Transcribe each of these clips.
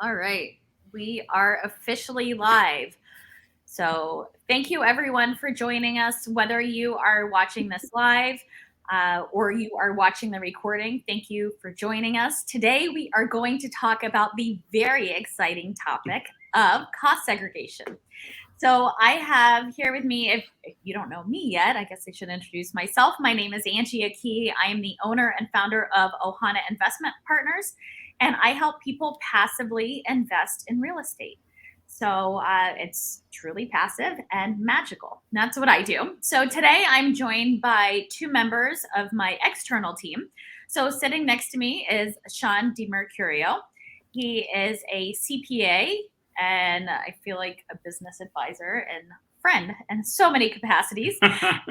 All right, we are officially live. So, thank you everyone for joining us. Whether you are watching this live or you are watching the recording, thank you for joining us. Today, we are going to talk about the very exciting topic of cost segregation. So, I have here with me, if you don't know me yet, I guess I should introduce myself. My name is Angie Aki. I am the owner and founder of Ohana Investment Partners, and I help people passively invest in real estate. So it's truly passive and magical. That's what I do. So today I'm joined by two members of my external team. So sitting next to me is Sean DiMercucio. He is a CPA and I feel like a business advisor and friend in so many capacities.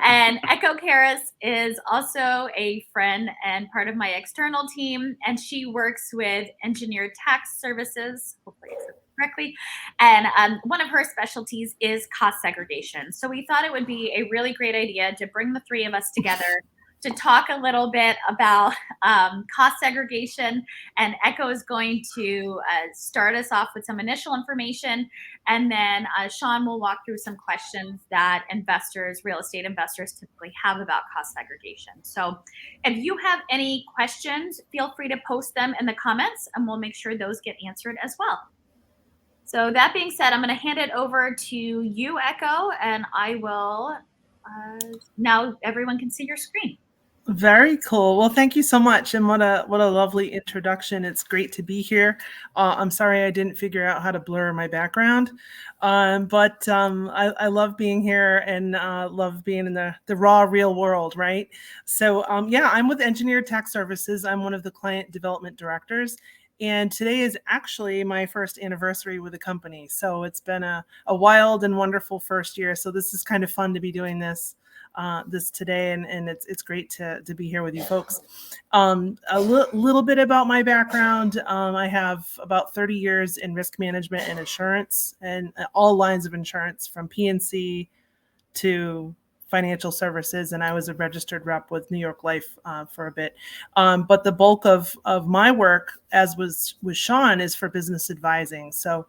And Echo Karras is also a friend and part of my external team, and she works with Engineered Tax Services. Hopefully, I said that correctly. And one of her specialties is cost segregation. So we thought it would be a really great idea to bring the three of us together to talk a little bit about cost segregation. And Echo is going to start us off with some initial information. And then Sean will walk through some questions that investors, real estate investors, typically have about cost segregation. So if you have any questions, feel free to post them in the comments and we'll make sure those get answered as well. So that being said, I'm going to hand it over to you, Echo, and I will, now everyone can see your screen. Very cool. Well, thank you so much, and what a lovely introduction. It's great to be here. I'm sorry I didn't figure out how to blur my background, but I love being here and love being in the raw, real world, right? So yeah, I'm with Engineered Tax Services. I'm one of the client development directors. And today is actually my first anniversary with the company. So it's been a wild and wonderful first year. So this is kind of fun to be doing this today, and it's great to be here with you folks. Little bit about my background. I have about 30 years in risk management and insurance, and all lines of insurance from P&C to financial services, and I was a registered rep with New York Life for a bit. But the bulk of my work, as was with Sean, is for business advising. So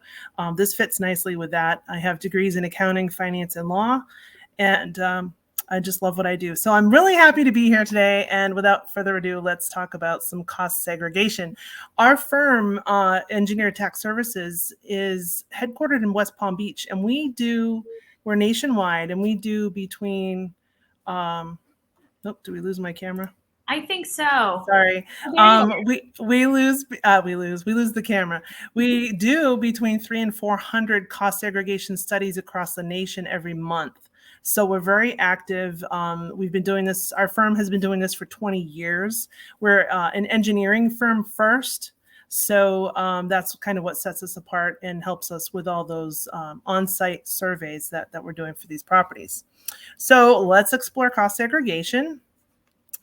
this fits nicely with that. I have degrees in accounting, finance, and law, and I just love what I do. So I'm really happy to be here today. And without further ado, let's talk about some cost segregation. Our firm, Engineered Tax Services, is headquartered in West Palm Beach, and we're nationwide, and we do between, do we lose my camera? I think so. Sorry. We lose the camera. We do between 300 and 400 cost segregation studies across the nation every month. So we're very active. We've been doing this. Our firm has been doing this for 20 years. We're an engineering firm first. So that's kind of what sets us apart and helps us with all those on-site surveys that we're doing for these properties. So let's explore cost segregation.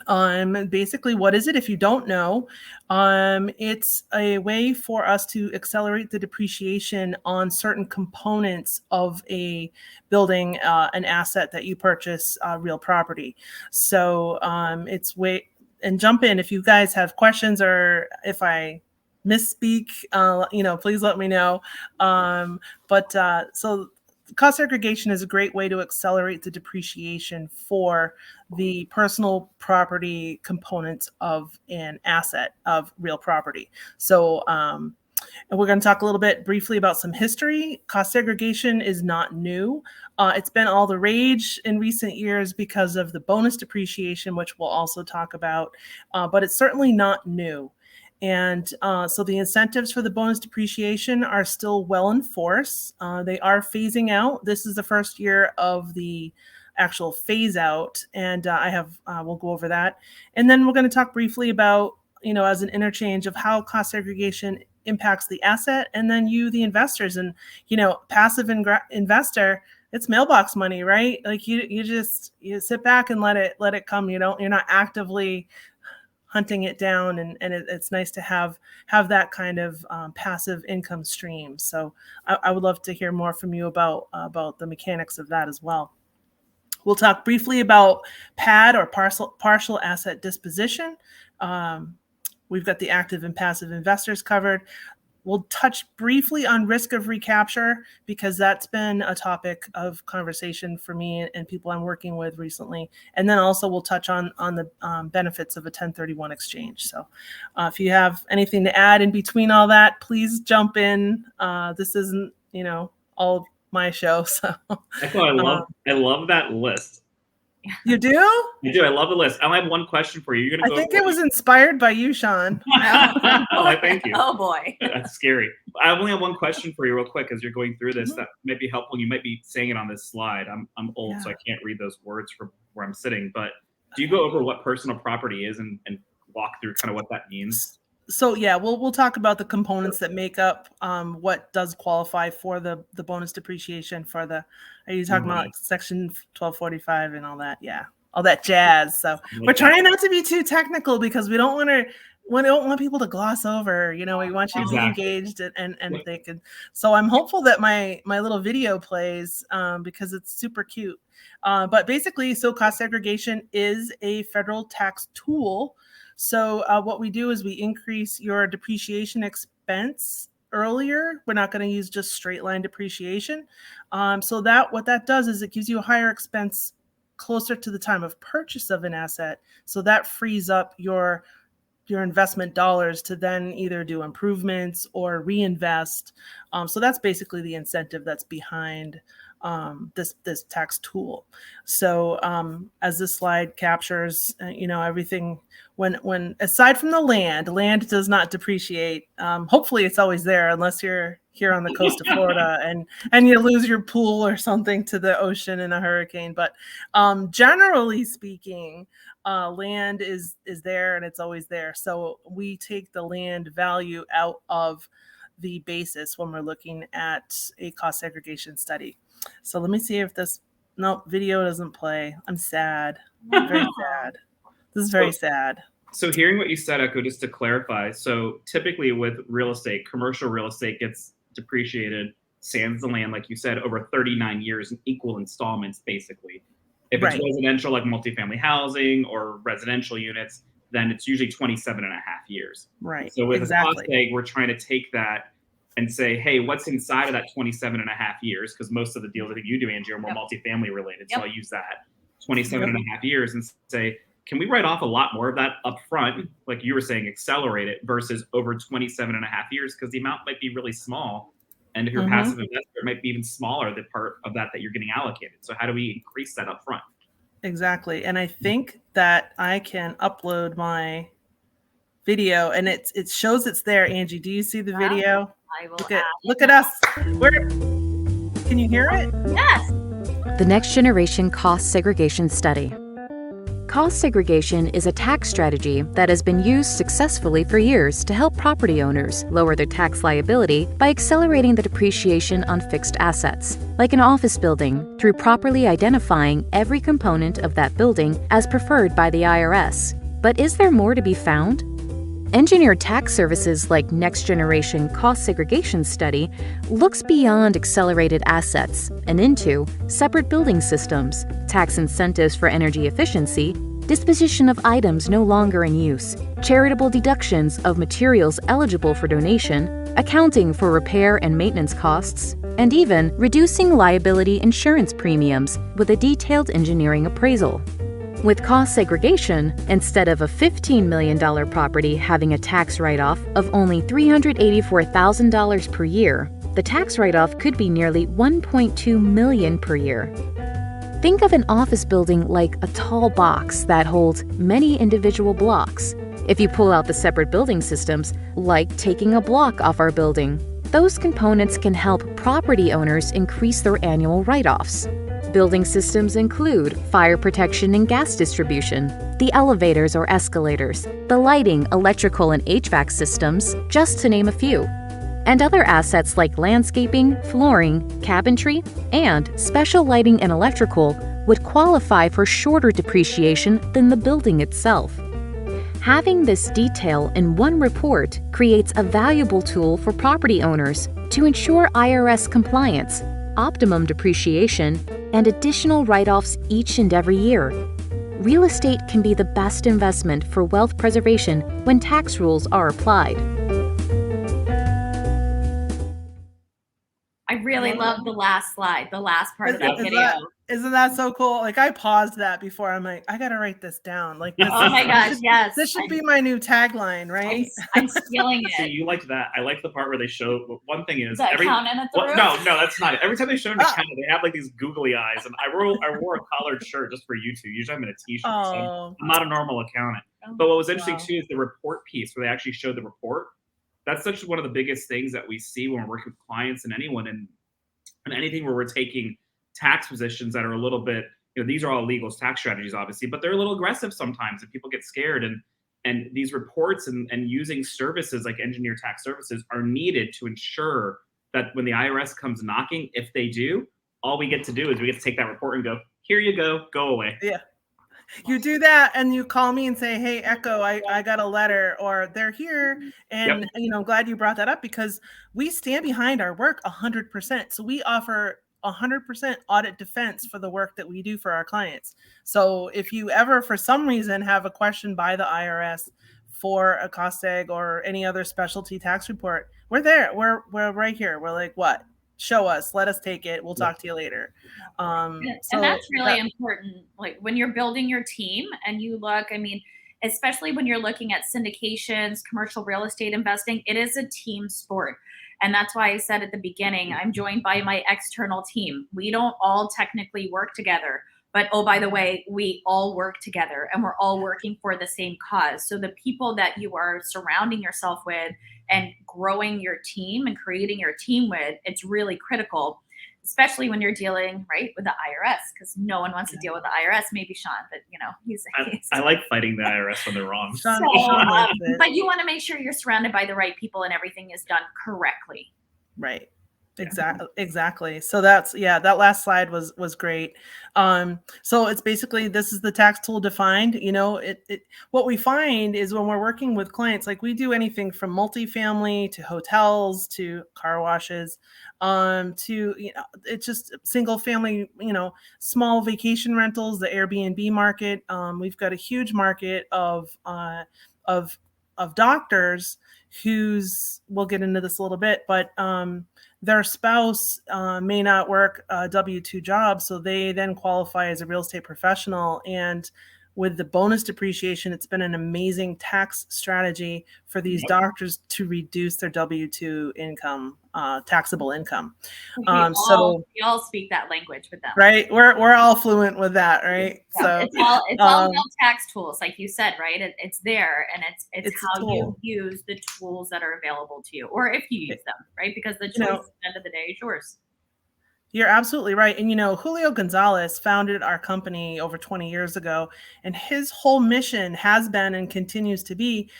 Basically, what is it? If you don't know, it's a way for us to accelerate the depreciation on certain components of a building, an asset that you purchase, real property. So it's way, and jump in if you guys have questions, or if I misspeak, please let me know. So cost segregation is a great way to accelerate the depreciation for the personal property components of an asset of real property. So, and we're going to talk a little bit briefly about some history. Cost segregation is not new. It's been all the rage in recent years because of the bonus depreciation, which we'll also talk about, but it's certainly not new. And so the incentives for the bonus depreciation are still well in force. They are phasing out. This is the first year of the actual phase out, and we'll go over that. And then we're going to talk briefly about, as an interchange of how cost segregation impacts the asset, and then you, the investors, and passive investor. It's mailbox money, right? Like you sit back and let it come. You're not actively hunting it down, and it's nice to have that kind of passive income stream. So I would love to hear more from you about the mechanics of that as well. We'll talk briefly about PAD, or partial asset disposition. We've got the active and passive investors covered. We'll touch briefly on risk of recapture because that's been a topic of conversation for me and people I'm working with recently. And then also we'll touch on the benefits of a 1031 exchange. So if you have anything to add in between all that, please jump in. This isn't, all of my show. So I love that list. You do? I do. I love the list. I only have one question for you. You're gonna. I think it was inspired by you, Sean. Oh, thank you. Oh boy, that's scary. I only have one question for you, real quick, as you're going through this. That might be helpful. You might be saying it on this slide. I'm old, so I can't read those words from where I'm sitting. But do you go over what personal property is and walk through kind of what that means? So yeah, we'll talk about the components that make up what does qualify for the bonus depreciation for the. Are you talking about Section 1245 and all that? Yeah, all that jazz. So we're trying not to be too technical because we don't want people to gloss over. We want you to be engaged and they can. So I'm hopeful that my little video plays because it's super cute. But basically, so cost segregation is a federal tax tool. So what we do is we increase your depreciation expense earlier. We're not going to use just straight line depreciation. So what that does is it gives you a higher expense closer to the time of purchase of an asset. So that frees up your investment dollars to then either do improvements or reinvest. So that's basically the incentive that's behind this tax tool. So as this slide captures, everything when aside from the land does not depreciate. Hopefully it's always there unless you're here on the coast of Florida and you lose your pool or something to the ocean in a hurricane. But generally speaking, land is there and it's always there. So we take the land value out of the basis when we're looking at a cost segregation study. So let me see if video doesn't play. I'm sad. I'm very sad. This is very sad. So hearing what you said, Echo, just to clarify, so typically with real estate, commercial real estate gets depreciated, sans the land, like you said, over 39 years in equal installments, basically. If it's residential, like multifamily housing or residential units, then it's usually 27 and a half years. Right. So with a cost seg, we're trying to take that and say, hey, what's inside of that 27 and a half years? Because most of the deals I think you do, Angie, are more multifamily related. So I'll use that 27 and a half years and say, can we write off a lot more of that up front? Like you were saying, accelerate it versus over 27 and a half years, because the amount might be really small. And if you're a passive investor, it might be even smaller, the part of that you're getting allocated. So how do we increase that up front? Exactly. And I think that I can upload my video and it shows it's there. Angie, do you see the video? I will look at us. Can you hear it? Yes. The Next Generation Cost Segregation Study. Cost segregation is a tax strategy that has been used successfully for years to help property owners lower their tax liability by accelerating the depreciation on fixed assets, like an office building, through properly identifying every component of that building as preferred by the IRS. But is there more to be found? Engineered tax services like Next Generation Cost Segregation Study looks beyond accelerated assets and into separate building systems, tax incentives for energy efficiency, disposition of items no longer in use, charitable deductions of materials eligible for donation, accounting for repair and maintenance costs, and even reducing liability insurance premiums with a detailed engineering appraisal. With cost segregation, instead of a $15 million property having a tax write-off of only $384,000 per year, the tax write-off could be nearly $1.2 million per year. Think of an office building like a tall box that holds many individual blocks. If you pull out the separate building systems, like taking a block off our building, those components can help property owners increase their annual write-offs. Building systems include fire protection and gas distribution, the elevators or escalators, the lighting, electrical, and HVAC systems, just to name a few. And other assets like landscaping, flooring, cabinetry, and special lighting and electrical would qualify for shorter depreciation than the building itself. Having this detail in one report creates a valuable tool for property owners to ensure IRS compliance, optimum depreciation, and additional write-offs each and every year. Real estate can be the best investment for wealth preservation when tax rules are applied. I really love the last slide, the last part of that video. Isn't that so cool? Like I paused that before. I'm like, I gotta write this down. Like, this oh my gosh, yes. This should be my new tagline, right? I'm stealing it. See, you liked that. I like the part where they show. One thing is the accountant at the roof? No, that's not it. Every time they show an accountant, they have like these googly eyes. And I wore a collared shirt just for you two. Usually I'm in a t-shirt. So I'm not a normal accountant. But what was interesting too is the report piece where they actually showed the report. That's such one of the biggest things that we see when we're working with clients and anyone and anything where we're taking tax positions that are a little bit, these are all legal tax strategies, obviously, but they're a little aggressive sometimes and people get scared. And these reports and using services like engineer tax services are needed to ensure that when the IRS comes knocking, if they do, all we get to do is we get to take that report and go, here you go away. Yeah. You do that and you call me and say, hey, Echo, I got a letter, or they're here. And, I'm glad you brought that up because we stand behind our work 100%. So we offer 100% audit defense for the work that we do for our clients. So if you ever, for some reason, have a question by the IRS for a cost seg or any other specialty tax report, we're there. We're right here. We're like, what? Show us, let us take it. We'll talk to you later. And that's really important. Like when you're building your team and you look, especially when you're looking at syndications, commercial real estate investing, it is a team sport. And that's why I said at the beginning, I'm joined by my external team. We don't all technically work together, but oh, by the way, we all work together and we're all working for the same cause. So the people that you are surrounding yourself with and growing your team and creating your team with, it's really critical, especially when you're dealing with the IRS, because no one wants to deal with the IRS. Maybe Sean, but he's I like fighting the IRS when they're wrong. But you want to make sure you're surrounded by the right people and everything is done correctly. Right. Exactly. So that last slide was great. So it's basically, this is the tax tool defined. What we find is when we're working with clients, like we do anything from multifamily to hotels to car washes, to it's just single family, small vacation rentals, the Airbnb market. We've got a huge market of doctors we'll get into this a little bit, but their spouse may not work a W-2 job, so they then qualify as a real estate professional. And with the bonus depreciation, it's been an amazing tax strategy for these doctors to reduce their W-2 income, taxable income. We all speak that language with them, right? We're all fluent with that, right? Yeah. So it's all about tax tools, like you said, right? It's there, and it's how you use the tools that are available to you, or if you use them, right? Because the choice at the end of the day is yours. You're absolutely right. And, Julio Gonzalez founded our company over 20 years ago, and his whole mission has been and continues to be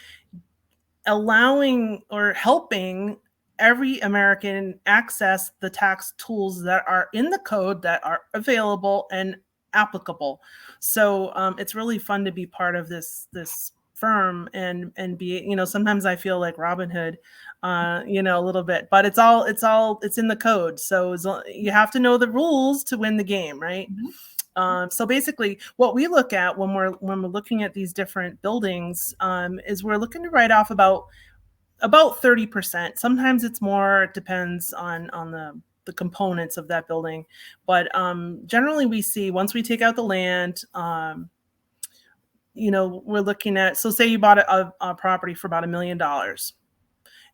allowing or helping every American access the tax tools that are in the code that are available and applicable. So it's really fun to be part of this firm and be, sometimes I feel like Robin Hood, a little bit, but it's in the code. So you have to know the rules to win the game, right? Mm-hmm. So basically what we look at when we're looking at these different buildings, is we're looking to write off about 30%. Sometimes it's more, it depends on the components of that building. But generally we see once we take out the land, we're looking at, so say you bought a property for about $1 million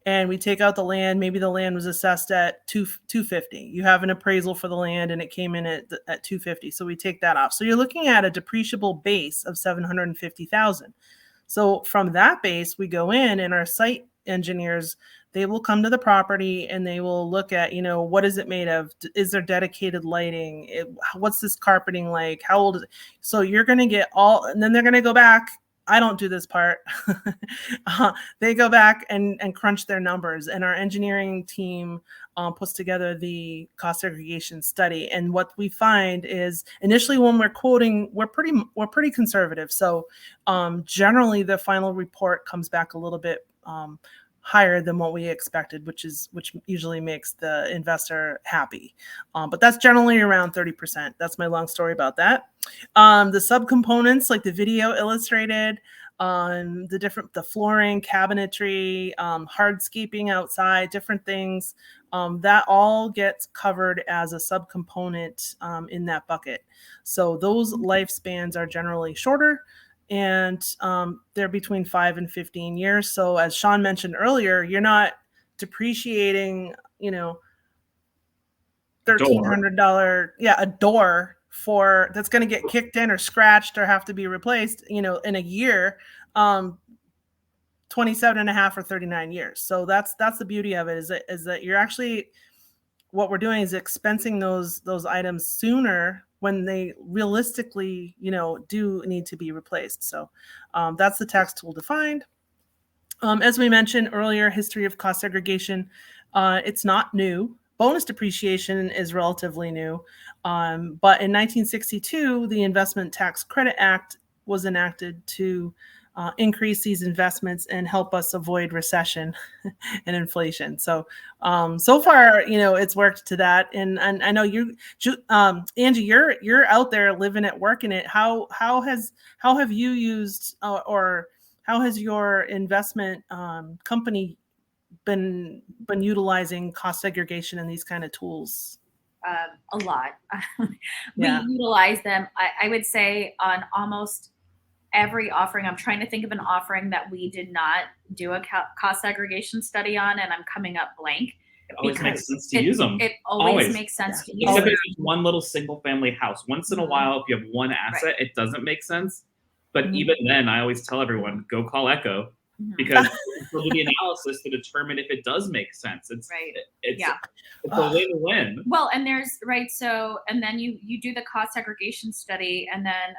and we take out the land, maybe the land was assessed at $250. You have an appraisal for the land and it came in at $250. So we take that off. So you're looking at a depreciable base of $750,000. So from that base, we go in and our site engineers, they will come to the property and they will look at, what is it made of? Is there dedicated lighting? What's this carpeting like? How old is it? So you're going to get and then they're going to go back. I don't do this part. They go back and crunch their numbers, and our engineering team puts together the cost segregation study. And what we find is initially when we're quoting, we're pretty conservative. So generally the final report comes back a little bit higher than what we expected, which usually makes the investor happy. But that's generally around 30%. That's my long story about that. The subcomponents, like the video illustrated, the flooring, cabinetry, hardscaping outside, different things, that all gets covered as a subcomponent in that bucket. So those lifespans are generally shorter, and they're between 5 and 15 years. So as Sean mentioned earlier, you're not depreciating, $1,300, a door for that's going to get kicked in or scratched or have to be replaced, in a year, 27 and a half or 39 years. So that's the beauty of it, is that you're actually, what we're doing is expensing those items sooner when they realistically, do need to be replaced. So that's the tax tool defined. As we mentioned earlier, history of cost segregation, it's not new. Bonus depreciation is relatively new. But in 1962, the Investment Tax Credit Act was enacted to increase these investments and help us avoid recession and inflation. So, so far, it's worked to that. And I know Angie, you're out there living it, working it. How have you used, or how has your investment company been utilizing cost segregation and these kind of tools? A lot. Yeah. We utilize them, I would say, on almost every offering. I'm trying to think of an offering that we did not do a cost segregation study on, and I'm coming up blank. It always makes sense to use them. It always makes sense to use Except them. if it's one little single family house. Once in a while, if you have one asset, it doesn't make sense. But even then, I always tell everyone, go call Echo, because we'll do the analysis to determine if it does make sense. It's a win-win. Well, and there's so, and then you do the cost segregation study, and then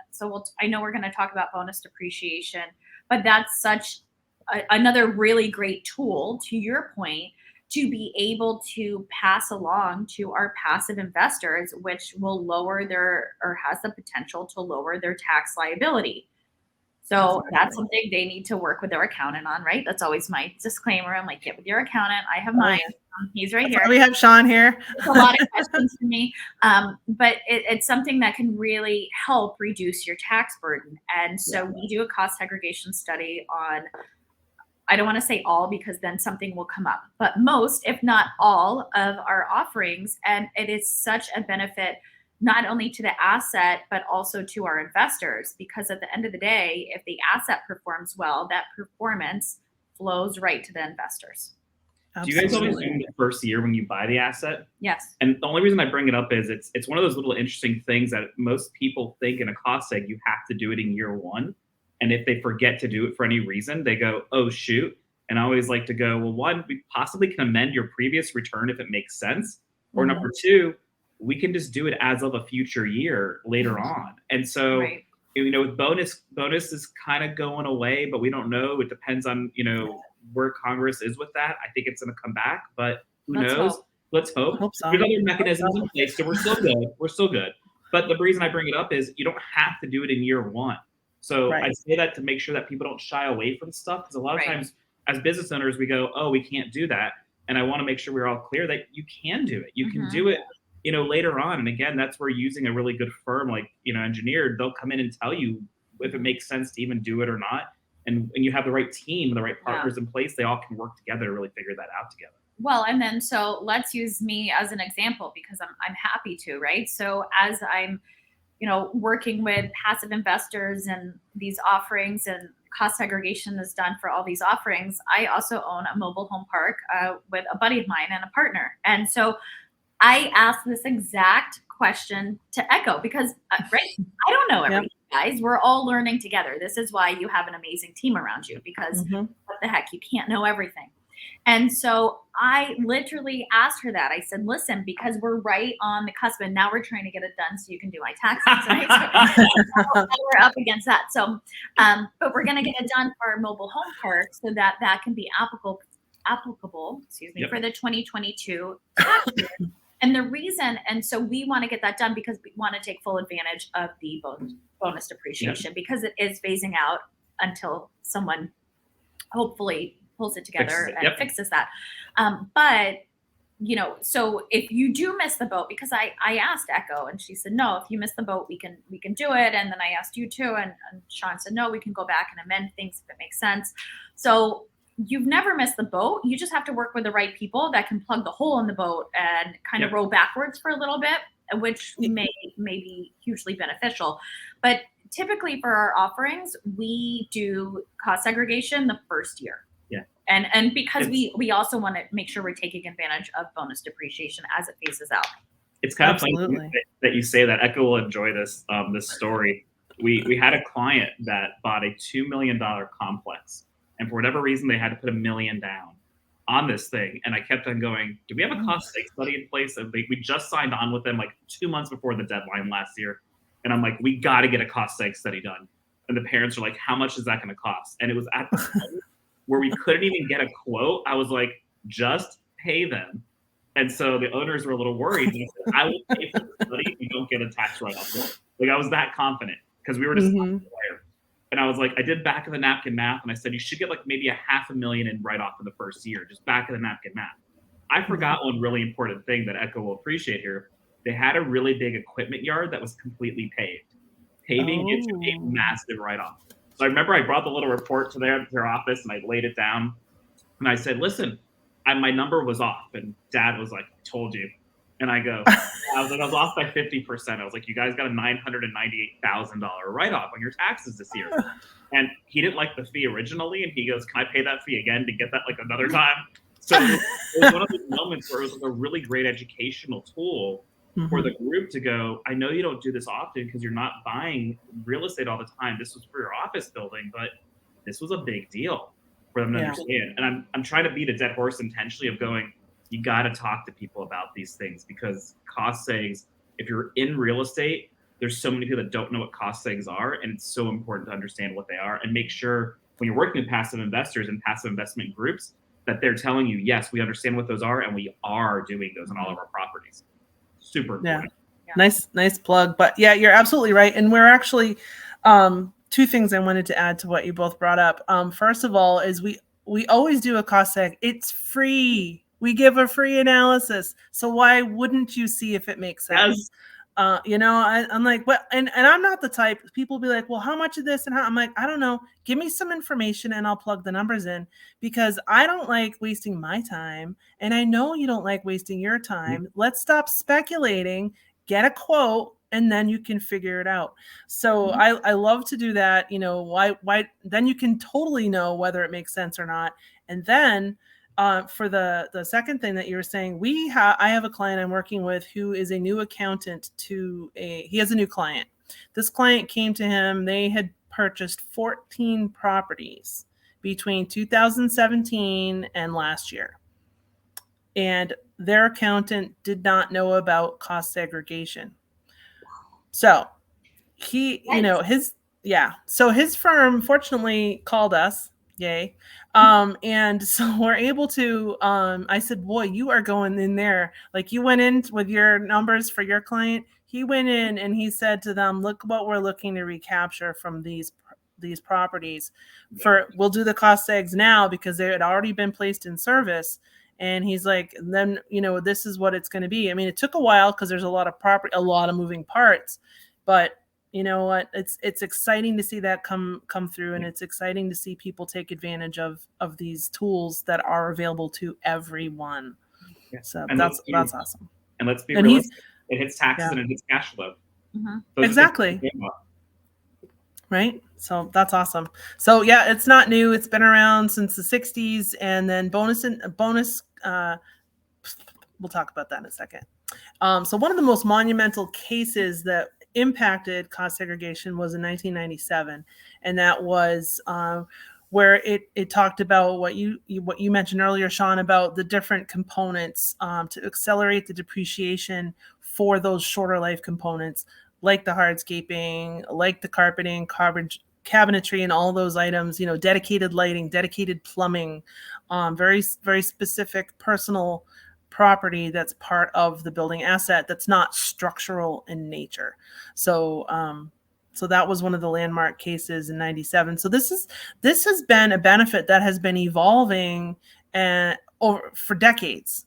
I know we're going to talk about bonus depreciation, but that's such another really great tool, to your point, to be able to pass along to our passive investors, which will has the potential to lower their tax liability. So that's something they need to work with their accountant on, right? That's always my disclaimer. I'm like, get with your accountant. I have mine. He's right here. We have Sean here. It's a lot of questions for me. But it's something that can really help reduce your tax burden. And so we do a cost segregation study on, I don't want to say all, because then something will come up, but most, if not all, of our offerings. And it is such a benefit, not only to the asset, but also to our investors, because at the end of the day, if the asset performs well, that performance flows right to the investors. Do you guys always do the first year when you buy the asset? Yes. And the only reason I bring it up is it's one of those little interesting things that most people think in a cost seg, you have to do it in year one. And if they forget to do it for any reason, they go, oh, shoot. And I always like to go, well, one, we possibly can amend your previous return if it makes sense. Or number two, we can just do it as of a future year later on. And so, with bonus is kind of going away, but we don't know. It depends on, where Congress is with that. I think it's going to come back, but who knows? Let's hope. So. There's other mechanisms in place, so we're still good. We're still good. But the reason I bring it up is you don't have to do it in year one. So I say that to make sure that people don't shy away from stuff, because a lot of times as business owners, we go, oh, we can't do that. And I want to make sure we're all clear that you can do it. You can do it later on. And again, that's where using a really good firm like, Engineered, they'll come in and tell you if it makes sense to even do it or not. And when you have the right team, the right partners in place, they all can work together to really figure that out together. Well, and then so let's use me as an example, because I'm happy to, right? So as I'm, working with passive investors and these offerings, and cost segregation is done for all these offerings, I also own a mobile home park with a buddy of mine and a partner. And so I asked this exact question to Echo, because I don't know everything, guys. We're all learning together. This is why you have an amazing team around you, because what the heck, you can't know everything. And so I literally asked her that. I said, listen, because we're right on the cusp, and now we're trying to get it done so you can do my taxes, right? So we're up against that. So, but we're going to get it done for our mobile home park so that can be applicable, for the 2022 tax year. And the reason, and so we want to get that done because we want to take full advantage of the bonus depreciation, because it is phasing out until someone hopefully pulls it together and fixes that. But so if you do miss the boat, because I asked Echo and she said, no, if you miss the boat, we can do it. And then I asked you too. And Sean said, no, we can go back and amend things if it makes sense. So you've never missed the boat. You just have to work with the right people that can plug the hole in the boat and kind of row backwards for a little bit, which may be hugely beneficial. But typically for our offerings, we do cost segregation the first year. And because we also want to make sure we're taking advantage of bonus depreciation as it phases out. It's kind of funny that you say that. Echo will enjoy this this story. We had a client that bought a $2 million complex, and for whatever reason they had to put $1 million down on this thing. And I kept on going, do we have a cost seg study in place? And we just signed on with them like 2 months before the deadline last year. And I'm like, we got to get a cost seg study done. And the parents are like, how much is that going to cost? And it was at the point where we couldn't even get a quote. I was like, just pay them. And so the owners were a little worried. And I said, I will pay for the study if you don't get a tax write-off. Like I was that confident because we were just and I was like, I did back of the napkin math, and I said you should get like maybe $500,000 in write-off in the first year, just back of the napkin math. I forgot one really important thing that Echo will appreciate here. They had a really big equipment yard that was completely paved. Paving gives you a massive write-off. So I remember I brought the little report to their office and I laid it down, and I said, listen, my number was off. And Dad was like, I told you. And I go, I was off by 50%. I was like, you guys got a $998,000 write-off on your taxes this year. And he didn't like the fee originally. And he goes, can I pay that fee again to get that like another time? So it was one of those moments where it was like a really great educational tool for the group to go, I know you don't do this often because you're not buying real estate all the time. This was for your office building, but this was a big deal for them to understand. And I'm trying to beat a dead horse intentionally of going, you got to talk to people about these things because cost segs, if you're in real estate, there's so many people that don't know what cost segs are. And it's so important to understand what they are and make sure when you're working with passive investors and passive investment groups that they're telling you, yes, we understand what those are. And we are doing those on all of our properties. Super important. Yeah. Nice plug. But yeah, you're absolutely right. And we're actually, two things I wanted to add to what you both brought up. First of all, is we always do a cost seg. It's free. We give a free analysis. So why wouldn't you see if it makes sense? Yes. I'm like, what? And I'm not the type. People be like, well, how much of this and how? I'm like, I don't know. Give me some information and I'll plug the numbers in because I don't like wasting my time. And I know you don't like wasting your time. Let's stop speculating, get a quote, and then you can figure it out. So I love to do that. Why then you can totally know whether it makes sense or not. And then for the second thing that you were saying, I have a client I'm working with who is a new accountant he has a new client. This client came to him. They had purchased 14 properties between 2017 and last year. And their accountant did not know about cost segregation. So so his firm fortunately called us. Yay. And so we're able to, I said, boy, you are going in there. Like you went in with your numbers for your client. He went in and he said to them, look what we're looking to recapture from these properties. We'll do the cost segs now because they had already been placed in service. And he's like, then, this is what it's going to be. I mean, it took a while because there's a lot of moving parts, but you know what? It's exciting to see that come through, and it's exciting to see people take advantage of these tools that are available to everyone. Yeah. So that's awesome. And let's be realistic. It hits taxes and it hits cash flow. So exactly. Right. So that's awesome. So yeah, it's not new. It's been around since the 60s, and then bonus. We'll talk about that in a second. So one of the most monumental cases that impacted cost segregation was in 1997, and that was where it talked about what you mentioned earlier, Sean, about the different components to accelerate the depreciation for those shorter life components, like the hardscaping, like the carpeting, cabinetry, and all those items. Dedicated lighting, dedicated plumbing, very very specific personal property that's part of the building asset that's not structural in nature. So that was one of the landmark cases in 97. So this has been a benefit that has been evolving for decades.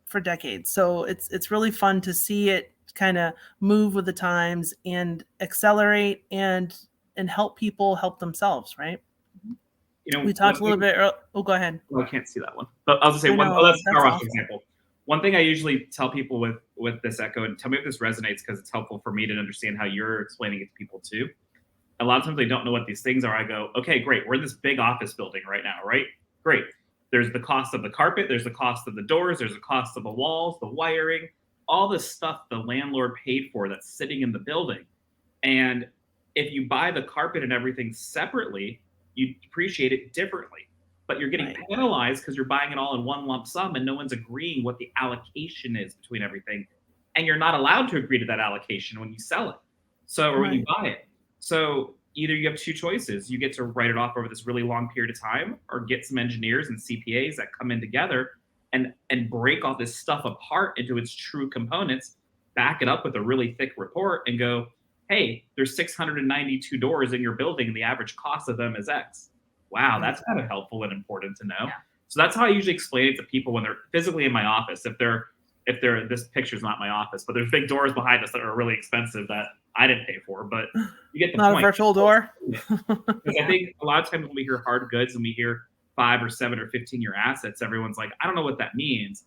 for decades. So it's really fun to see it kind of move with the times and accelerate and help people help themselves, right? We talked a little bit. Oh, go ahead. Well, I can't see that one, but I'll just say one. That's a car wash example. One thing I usually tell people with this Echo, and tell me if this resonates because it's helpful for me to understand how you're explaining it to people too. A lot of times they don't know what these things are. I go, okay, great. We're in this big office building right now, right? Great. There's the cost of the carpet. There's the cost of the doors. There's the cost of the walls, the wiring, all the stuff the landlord paid for that's sitting in the building. And if you buy the carpet and everything separately, you depreciate it differently. But you're getting penalized because you're buying it all in one lump sum and no one's agreeing what the allocation is between everything. And you're not allowed to agree to that allocation when you sell it. So, or when you buy it. So either you have two choices. You get to write it off over this really long period of time, or get some engineers and CPAs that come in together and break all this stuff apart into its true components, back it up with a really thick report and go, hey, there's 692 doors in your building and the average cost of them is X. Wow, that's kind of helpful and important to know. Yeah. So that's how I usually explain it to people when they're physically in my office. If they're this picture's not my office, but there's big doors behind us that are really expensive that I didn't pay for, but you get the point. Not a virtual door. Because I think a lot of times when we hear hard goods and we hear 5 or 7 or 15-year assets, everyone's like, I don't know what that means.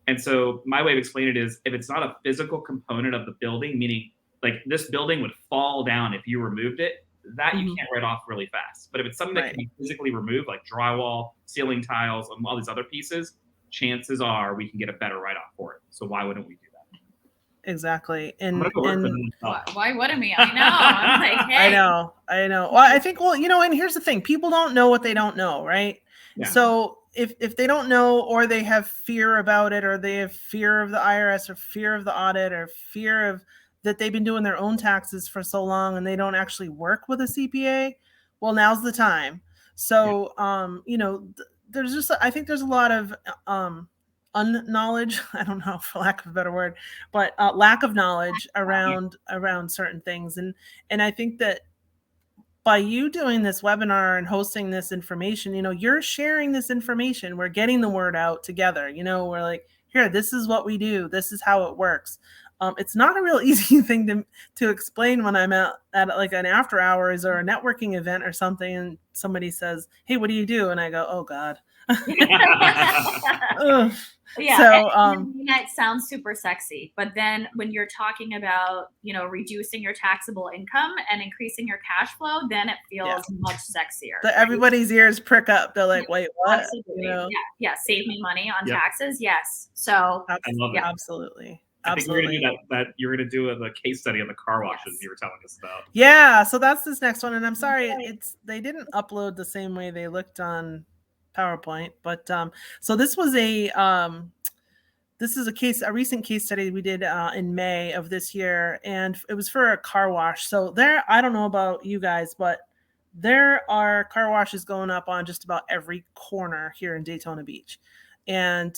And so my way of explaining it is, if it's not a physical component of the building, meaning like this building would fall down if you removed it, that you can't write off really fast. But if it's something that can be physically removed, like drywall, ceiling tiles, and all these other pieces, chances are we can get a better write-off for it. So why wouldn't we do that? Exactly. And why wouldn't we? I know. I'm like, hey. I know. Well, I think, and here's the thing. People don't know what they don't know, right? Yeah. So if they don't know, or they have fear about it, or they have fear of the IRS, or fear of the audit, or fear of that they've been doing their own taxes for so long and they don't actually work with a CPA, well, now's the time. So, there's just, I think there's a lot of unknowledge, I don't know, for lack of a better word, but lack of knowledge around certain things. And I think that by you doing this webinar and hosting this information, you're sharing this information. We're getting the word out together. We're like, here, this is what we do. This is how it works. It's not a real easy thing to explain when I'm at like an after hours or a networking event or something, and somebody says, hey, what do you do? And I go, oh God. Yeah. So that sounds super sexy. But then when you're talking about, reducing your taxable income and increasing your cash flow, then it feels much sexier. Everybody's ears prick up. They're like, wait, what? Absolutely. Yeah. Save me money on taxes. Yes. So I love it. Absolutely. I think we're going to do that. You're going to do the case study on the car washes you were telling us about. Yeah. So that's this next one. And I'm sorry, they didn't upload the same way they looked on PowerPoint, but so this was a recent case study we did in May of this year, and it was for a car wash. So I don't know about you guys, but there are car washes going up on just about every corner here in Daytona Beach, and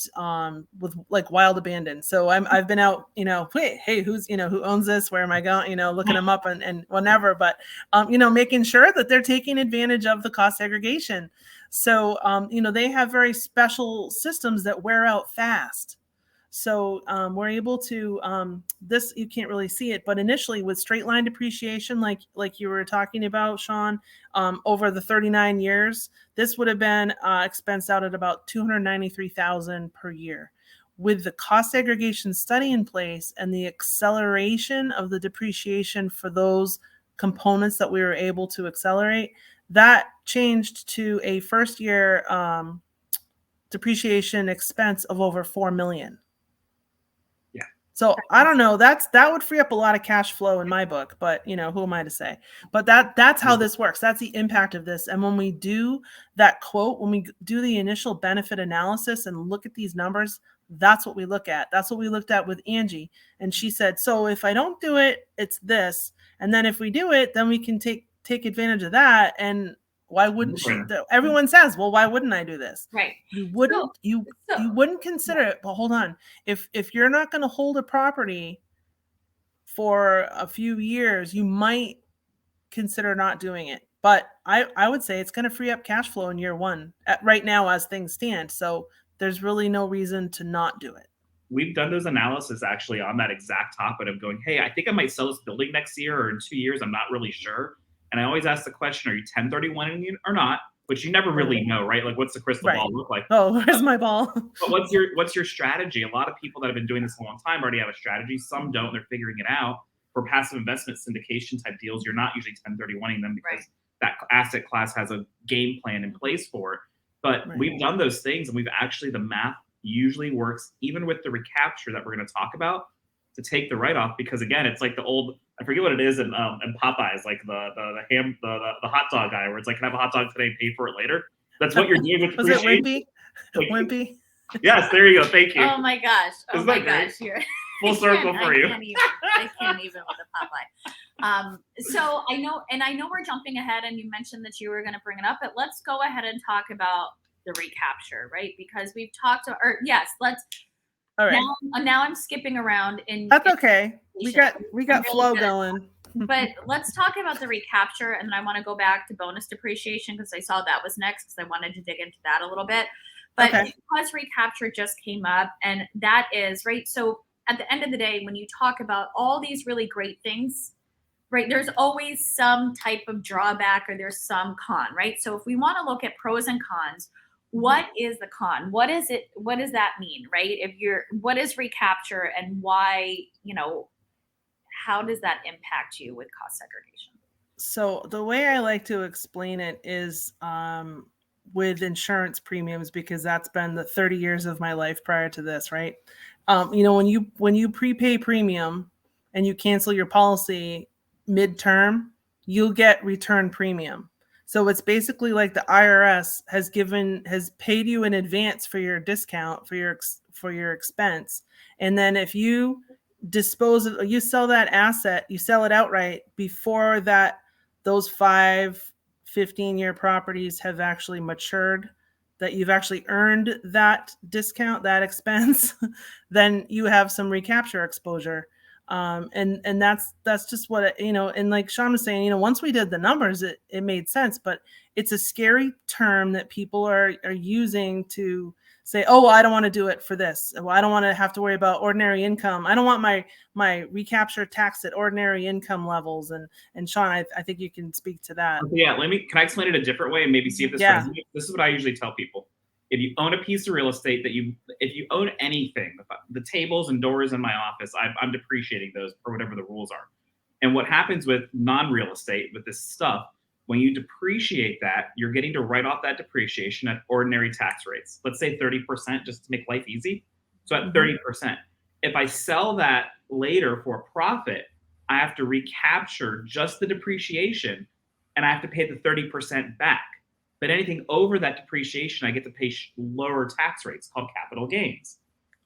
with like wild abandon. So I've been out, hey, who's, who owns this? Where am I going? Looking them up and whatever, but making sure that they're taking advantage of the cost segregation. So, they have very special systems that wear out fast. So we're able to, this, you can't really see it, but initially with straight line depreciation, like you were talking about, Sean, over the 39 years, this would have been expensed out at about $293,000 per year. With the cost segregation study in place and the acceleration of the depreciation for those components that we were able to accelerate, that changed to a first year depreciation expense of over $4 million. Yeah. So I don't know, that would free up a lot of cash flow in my book, but who am I to say? But that's how this works. That's the impact of this. And when we do that quote, when we do the initial benefit analysis and look at these numbers, that's what we look at. That's what we looked at with Angie. And she said, so if I don't do it, it's this. And then if we do it, then we can take advantage of that. And why wouldn't she? Everyone says, well, why wouldn't I do this? Right. You wouldn't, you wouldn't consider it. But hold on. If you're not going to hold a property for a few years, you might consider not doing it. But I would say it's going to free up cash flow in year one right now as things stand. So there's really no reason to not do it. we've done those analysis actually on that exact topic of going, hey, I think I might sell this building next year or in 2 years. I'm not really sure. And I always ask the question, are you 1031ing it or not? Which you never really know, right? Like, what's the crystal ball look like? Oh, where's my ball? But what's your strategy? A lot of people that have been doing this a long time already have a strategy. Some don't. They're figuring it out. For passive investment syndication type deals, you're not usually 1031ing them because that asset class has a game plan in place for it. But we've done those things, and we've actually, the math usually works, even with the recapture that we're going to talk about, to take the write-off, because again, it's like the old, I forget what it is in Popeyes, like the hot dog guy, where it's like, can I have a hot dog today and pay for it later? That's what you're doing with depreciation. Was it Wimpy? Like, Wimpy? Yes, there you go. Thank you. Oh my gosh. Oh my gosh. You're full circle for you. I can't even with the Popeye. So I know we're jumping ahead, and you mentioned that you were going to bring it up, but let's go ahead and talk about the recapture, right? Because we've talked to, or yes, let's. All right. Now I'm skipping around That's okay. We got really flow going. But let's talk about the recapture, and then I want to go back to bonus depreciation because I saw that was next, because I wanted to dig into that a little bit. But because recapture just came up, and that is right. So at the end of the day, when you talk about all these really great things, right, there's always some type of drawback, or there's some con, right? So if we want to look at pros and cons, what is the con? What is it? What does that mean, right? What is recapture, and why, how does that impact you with cost segregation? So the way I like to explain it is with insurance premiums, because that's been the 30 years of my life prior to this, right? When you prepay premium and you cancel your policy midterm, you'll get return premium. So it's basically like the IRS has paid you in advance for your discount for your expense, and then if you you sell that asset, you sell it outright before those 15-year properties have actually matured, that you've actually earned that discount, that expense, then you have some recapture exposure. And that's just what and like Sean was saying, once we did the numbers, it made sense, but it's a scary term that people are using to say, oh, well, I don't want to do it for this. Well, I don't want to have to worry about ordinary income. I don't want my recapture tax at ordinary income levels. And Sean, I think you can speak to that. Yeah, can I explain it a different way and maybe see if this resonates? This is what I usually tell people. If you own a piece of real estate if you own anything, the tables and doors in my office, I'm depreciating those for whatever the rules are. And what happens with non-real estate, with this stuff, when you depreciate that, you're getting to write off that depreciation at ordinary tax rates. Let's say 30%, just to make life easy. So at 30%, if I sell that later for a profit, I have to recapture just the depreciation, and I have to pay the 30% back. But anything over that depreciation, I get to pay lower tax rates called capital gains.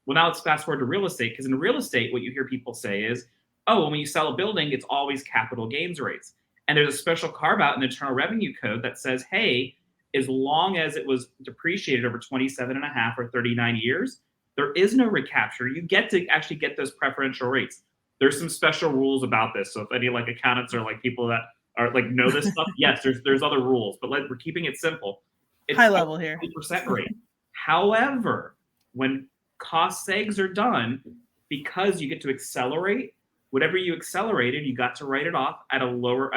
Well, now let's fast forward to real estate, because in real estate, what you hear people say is, oh, well, when you sell a building, it's always capital gains rates. And there's a special carve out in the Internal Revenue Code that says, hey, as long as it was depreciated over 27 and a half or 39 years, there is no recapture. You get to actually get those preferential rates. There's some special rules about this. So if any like accountants or like people that are like know this stuff, yes, there's other rules, but we're keeping it simple. It's high level here. 20% rate. However, when cost segs are done, because you get to accelerate, whatever you accelerated, you got to write it off at a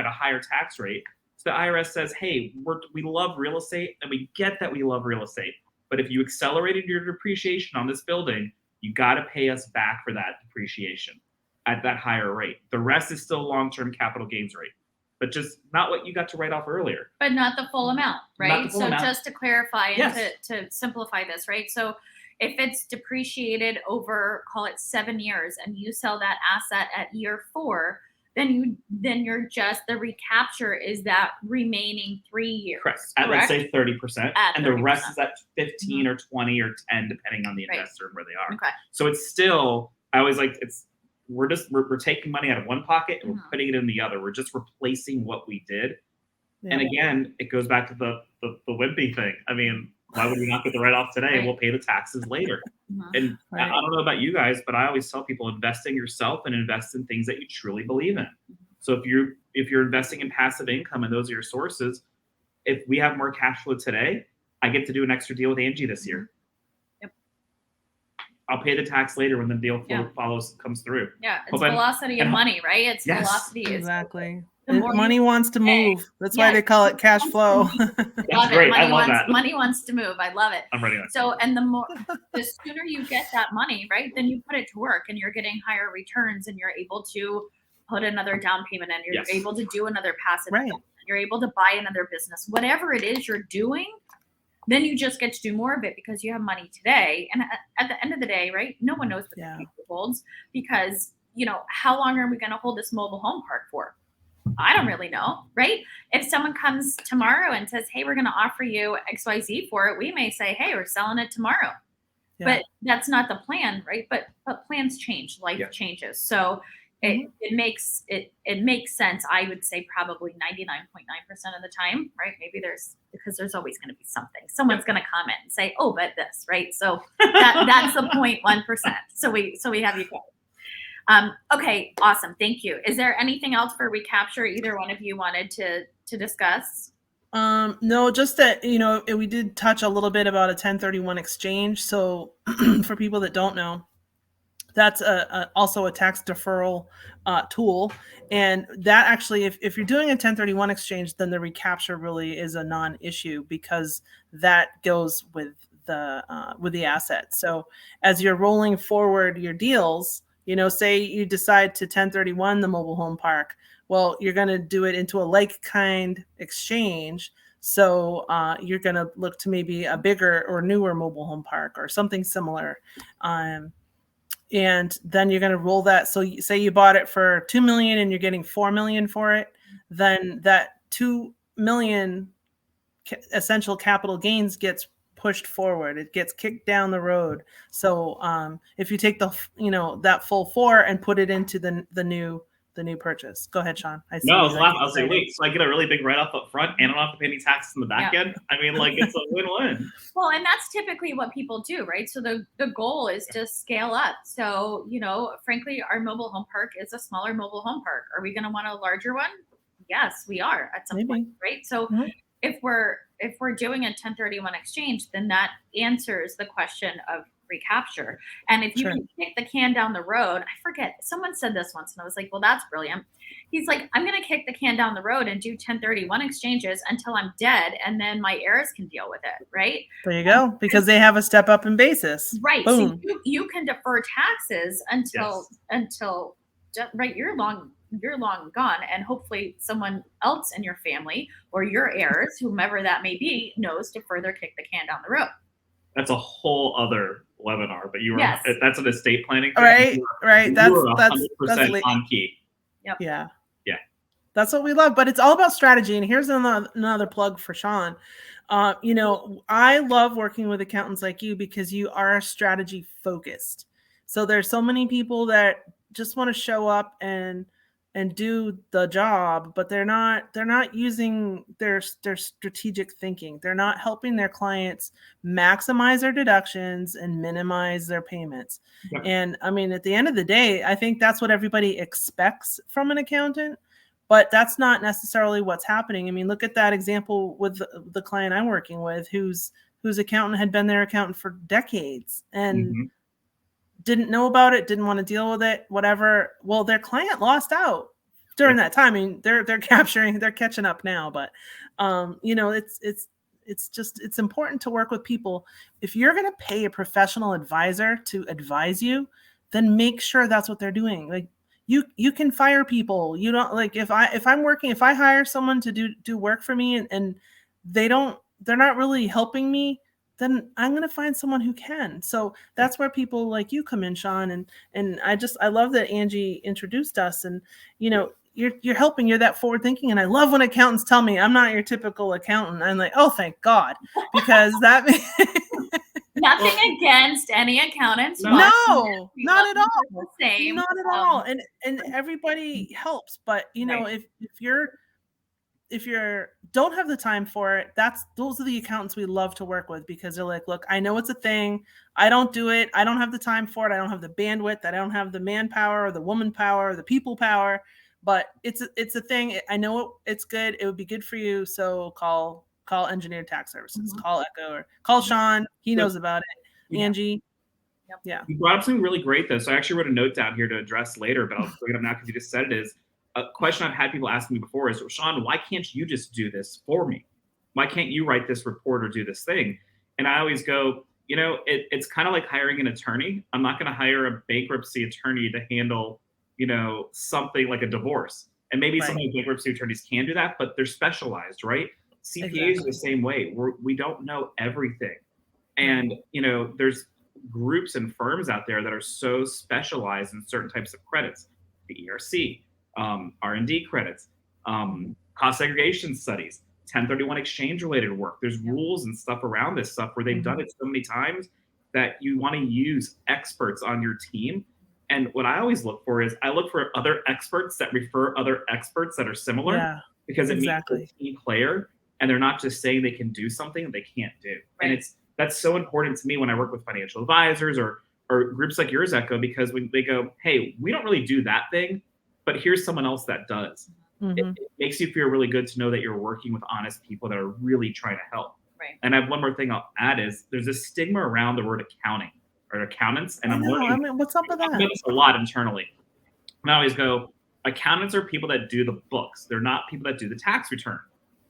higher tax rate. So the IRS says, hey, we love real estate, and we get that we love real estate. But if you accelerated your depreciation on this building, you got to pay us back for that depreciation at that higher rate. The rest is still long-term capital gains rate, but just not what you got to write off earlier. But not the full amount, right? Full amount. Just to clarify and to simplify this, right? So if it's depreciated over, call it 7 years, and you sell that asset at year 4, then you're just, the recapture is that remaining 3 years. Correct. At let's say 30%, and the rest is at 15 or 20 or 10, depending on the investor and where they are. Okay. So it's still, I always like, we're taking money out of one pocket and we're putting it in the other. We're just replacing what we did. Yeah. And again, it goes back to the wimpy thing. I mean, why would we not get the write-off today? Right. We'll pay the taxes later. And I don't know about you guys, but I always tell people, invest in yourself and invest in things that you truly believe in. So if you're investing in passive income and those are your sources, if we have more cash flow today, I get to do an extra deal with Angie this year. Yep. I'll pay the tax later when the deal comes through. Yeah, it's velocity of money, right? It's velocity. Exactly. Money wants to move. That's why they call it cash flow. That's great. I love that. Money wants to move. I love it. I'm ready. So, and the sooner you get that money, right, then you put it to work and you're getting higher returns and you're able to put another down payment in. You're able to do another passive investment. You're able to buy another business. Whatever it is you're doing, then you just get to do more of it because you have money today. And at the end of the day, right, no one knows what the future holds because, how long are we going to hold this mobile home park for? I don't really know, right? If someone comes tomorrow and says, hey, we're going to offer you XYZ for it, we may say, hey, we're selling it tomorrow. Yeah. But that's not the plan, right? But plans change, life changes. So it makes sense. I would say probably 99.9% of the time, right? Maybe because there's always going to be something. Someone's going to comment and say, oh, but this, right? So that's the 0.1%. So we have you covered. Okay, awesome. Thank you. Is there anything else for recapture either one of you wanted to discuss? No, just that, we did touch a little bit about a 1031 exchange. So for people that don't know, that's also a tax deferral tool. And that actually, if you're doing a 1031 exchange, then the recapture really is a non-issue because that goes with the asset. So as you're rolling forward your deals, say you decide to 1031 the mobile home park, well, you're going to do it into a like kind exchange. So you're going to look to maybe a bigger or newer mobile home park or something similar. And then you're going to roll that. So say you bought it for $2 million and you're getting $4 million for it, then that $2 million essential capital gains gets pushed forward. It gets kicked down the road. So if you take that full 4 and put it into the new purchase. Go ahead, Sean. I was laughing. I was like, wait, so I get a really big write-off up front and I don't have to pay any taxes in the back end? I mean, it's a win-win. Well, and that's typically what people do, right? So the goal is to scale up. So, frankly, our mobile home park is a smaller mobile home park. Are we going to want a larger one? Yes, we are at some point, right? So if we're doing a 1031 exchange, then that answers the question of recapture. And if you can kick the can down the road, I forget, someone said this once and I was like, well, that's brilliant. He's like, I'm going to kick the can down the road and do 1031 exchanges until I'm dead. And then my heirs can deal with it. Right. There you go. Because they have a step up in basis. Right. Boom. So you can defer taxes until right. You're long gone. And hopefully someone else in your family or your heirs, whomever that may be, knows to further kick the can down the road. That's a whole other webinar, but that's an estate planning thing. Right. That's 100% on key. Yep. Yeah. That's what we love, but it's all about strategy. And here's another plug for Sean. I love working with accountants like you because you are strategy focused. So there's so many people that just want to show up and do the job, but they're not using their strategic thinking. They're not helping their clients maximize their deductions and minimize their payments. Yeah. And I mean, at the end of the day, I think that's what everybody expects from an accountant, but that's not necessarily what's happening. I mean, look at that example with the client I'm working with, whose accountant had been their accountant for decades and didn't know about it, didn't want to deal with it, whatever. Well, their client lost out during that time. I mean, they're catching up now, but it's important to work with people. If you're going to pay a professional advisor to advise you, then make sure that's what they're doing. Like you can fire people. You don't if I hire someone to do work for me and they're not really helping me, then I'm going to find someone who can. So that's where people like you come in, Sean. And I love that Angie introduced us, and, you're helping, you're that forward thinking. And I love when accountants tell me I'm not your typical accountant. I'm like, oh, thank God, because that nothing against any accountants. No, not at all. The same. Not at all. And everybody helps. But if you're don't have the time for it, those are the accountants we love to work with, because they're like, look, I know it's a thing. I don't do it. I don't have the time for it. I don't have the bandwidth. I don't have the manpower or the woman power or the people power, but it's a thing. I know it's good. It would be good for you. So call Engineered Tax Services, call Echo, or call Sean. He knows about it. Angie. Yep. Yeah. You brought up something really great, though. So I actually wrote a note down here to address later, but I'll bring it up now because you just said it. Is a question I've had people ask me before is, Sean, why can't you just do this for me? Why can't you write this report or do this thing? And I always go, it's kind of like hiring an attorney. I'm not going to hire a bankruptcy attorney to handle, something like a divorce. And maybe some of the bankruptcy attorneys can do that, but they're specialized, right? CPAs are the same way. We don't know everything. And, there's groups and firms out there that are so specialized in certain types of credits, the ERC, R&D credits, cost segregation studies, 1031 exchange related work. There's rules and stuff around this stuff where they've done it so many times that you want to use experts on your team. And what I always look for is I look for other experts that refer other experts that are similar, because it means they're a team player and they're not just saying they can do something they can't do. Right. And that's so important to me when I work with financial advisors or groups like yours, Echo, because when they go, hey, we don't really do that thing, but here's someone else that does. It makes you feel really good to know that you're working with honest people that are really trying to help. Right. And I have one more thing I'll add is there's a stigma around the word accounting or accountants. And I'm learning what's up with that? A lot internally. And I always go, accountants are people that do the books. They're not people that do the tax return.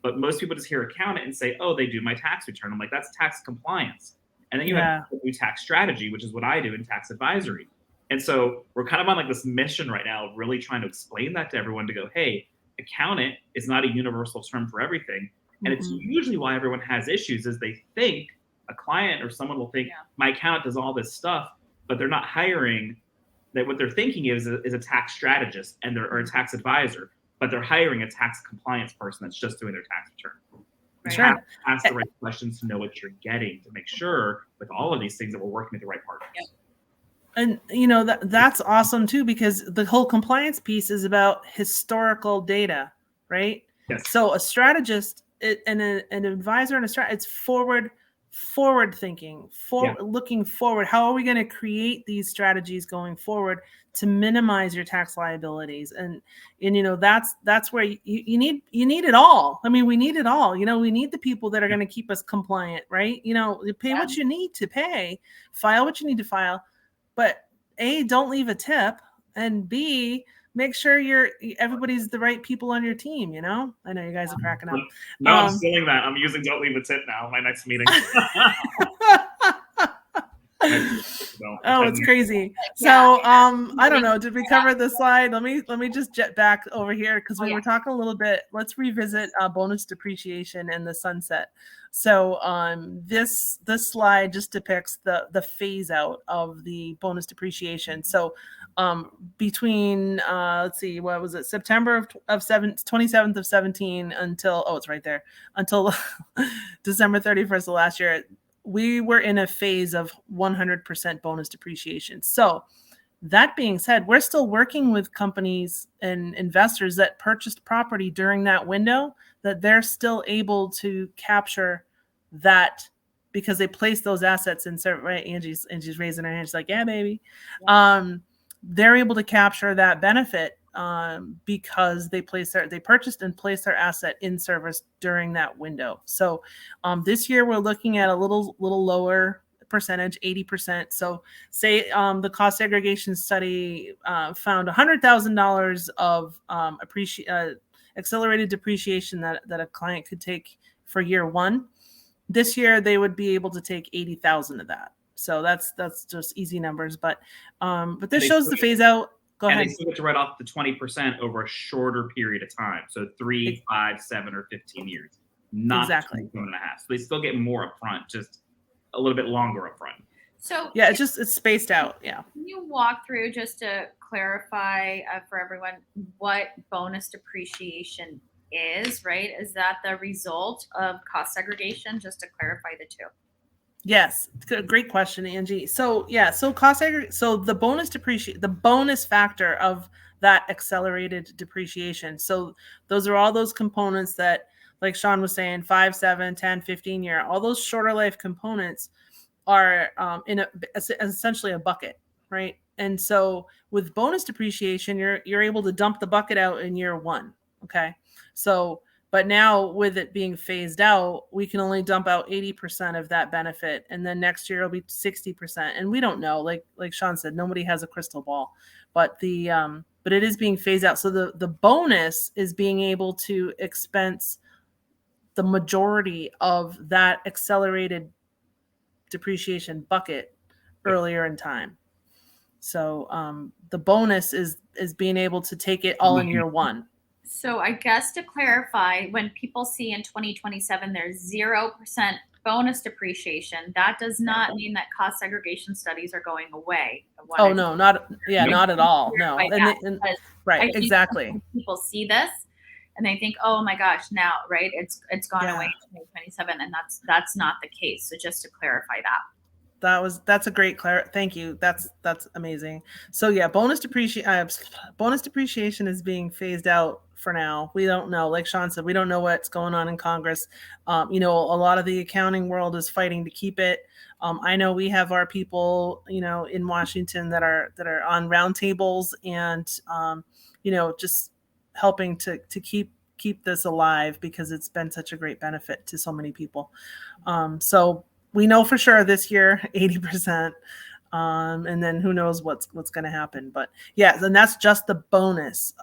But most people just hear accountant and say, oh, they do my tax return. I'm like, that's tax compliance. And then you have to do tax strategy, which is what I do in tax advisory. And so we're kind of on like this mission right now of really trying to explain that to everyone to go, hey, accountant is not a universal term for everything. And it's usually why everyone has issues is they think a client or someone will think my accountant does all this stuff, but they're not hiring that. What they're thinking is a tax strategist or a tax advisor, but they're hiring a tax compliance person that's just doing their tax return. You have to ask the right questions to know what you're getting to make sure with all of these things that we're working with the right partners. And that's awesome too, because the whole compliance piece is about historical data, right? Yes. So a strategist and an advisor and a strategist, it's forward thinking, looking forward. How are we going to create these strategies going forward to minimize your tax liabilities? And that's where you need it all. I mean, we need it all. We need the people that are going to keep us compliant, right? You pay what you need to pay, file what you need to file. But A, don't leave a tip, and B, make sure everybody's the right people on your team. I know you guys are cracking up. No, I'm stealing that. I'm using "don't leave a tip" now. My next meeting. It's crazy. So I don't know. Did we cover the slide? Let me just jet back over here because we were talking a little bit. Let's revisit bonus depreciation and the sunset. So this slide just depicts the phase out of the bonus depreciation. So between let's see, what was it, September of 27th of 17 until it's right there, until December 31st of last year, we were in a phase of 100% bonus depreciation. So that being said, we're still working with companies and investors that purchased property during that window, that they're still able to capture that because they placed those assets in certain, right? Angie's raising her hand. She's like, yeah, baby. Yeah. They're able to capture that benefit because they purchased and placed their asset in service during that window. So this year we're looking at a little lower percentage, 80%. So say the cost segregation study found $100,000 of accelerated depreciation that a client could take for year one. This year they would be able to take 80,000 of that. So that's just easy numbers, but this shows the phase out. Go ahead. And they still get to write off the 20% over a shorter period of time. So 3, 5, 7, or 15 years, not exactly 21.5. So they still get more upfront, just a little bit longer upfront. So yeah, it's spaced out. Yeah. Can you walk through, just to clarify for everyone, what bonus depreciation is, right? Is that the result of cost segregation? Just to clarify the two. Yes, great question, Angie. So the bonus depreciation, the bonus factor of that accelerated depreciation. So those are all those components that, like Sean was saying, 5, 7, 10, 15 year, all those shorter life components are essentially a bucket, right? And so with bonus depreciation, you're able to dump the bucket out in year one. Okay. So, But now with it being phased out, we can only dump out 80% of that benefit. And then next year it'll be 60%. And we don't know, like Sean said, nobody has a crystal ball, but but it is being phased out. So the bonus is being able to expense the majority of that accelerated depreciation bucket earlier in time. So the bonus is being able to take it all in year one. So I guess to clarify, when people see in 2027 there's 0% bonus depreciation, that does not mean that cost segregation studies are going away. Oh no, not at all. No, right, exactly. People see this and they think, oh my gosh, now right, it's gone away in 2027, and that's not the case. So just to clarify that. That's a great thank you. That's amazing. So yeah, bonus depreciation is being phased out for now. We don't know, like Sean said, we don't know what's going on in Congress. A lot of the accounting world is fighting to keep it. I know we have our people, in Washington that are on roundtables and just helping to keep this alive, because it's been such a great benefit to so many people. So we know for sure this year 80%, and then who knows what's going to happen. But yeah, and that's just the bonus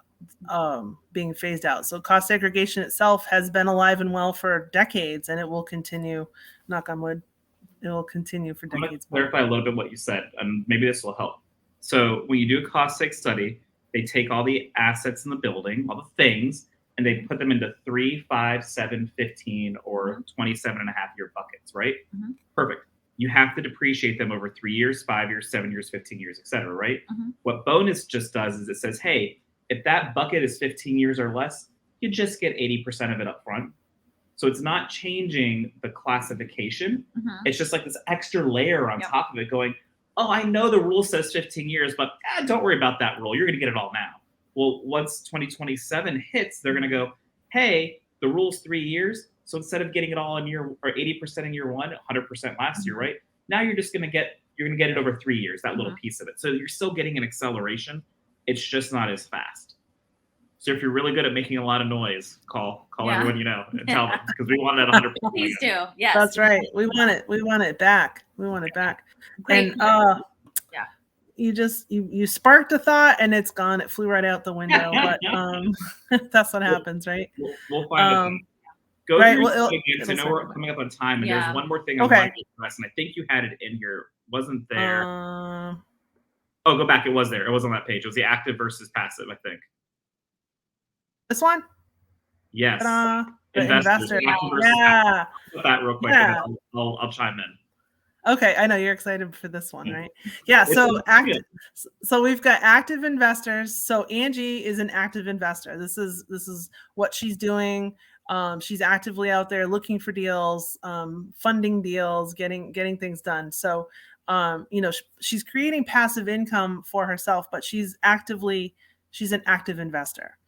being phased out. So cost segregation itself has been alive and well for decades, and it will continue. Knock on wood, it will continue for decades. I'm going to clarify a little bit what you said, and maybe this will help. So when you do a cost seg study, they take all the assets in the building, all the things, and they put them into 3, 5, 7, 15, or 27.5 year buckets, right? Mm-hmm. Perfect. You have to depreciate them over 3 years, 5 years, 7 years, 15 years, et cetera, right? Mm-hmm. What bonus just does is it says, hey, if that bucket is 15 years or less, you just get 80% of it up front. So it's not changing the classification. Mm-hmm. It's just like this extra layer on top of it going, oh, I know the rule says 15 years, but don't worry about that rule. You're going to get it all now. Well, once 2027 hits, they're going to go, hey, the rule's 3 years. So instead of getting it all in year, or 80% in year one, 100% last year, right? Now you're going to get it over 3 years, that little piece of it. So you're still getting an acceleration. It's just not as fast. So if you're really good at making a lot of noise, call everyone you know and tell them, because we want it at 100%. Please do. Yes. That's right. We want it. We want it back. We want it back. Great. And you sparked a thought and it's gone. It flew right out the window. But that's what happens, right? We'll find it. Go right. through again, because I know we're coming up on time, and there's one more thing I want to address, and I think you had it in here. Wasn't there? Oh, go back. It was there. It was on that page. It was the active versus passive, I think. This one? Yes. Investor. Yeah. Put that real quick, and I'll chime in. Okay, I know you're excited for this one, right? Yeah. So So we've got active investors. So Angie is an active investor. This is what she's doing. She's actively out there looking for deals, funding deals, getting things done. So, she's creating passive income for herself, but she's an active investor.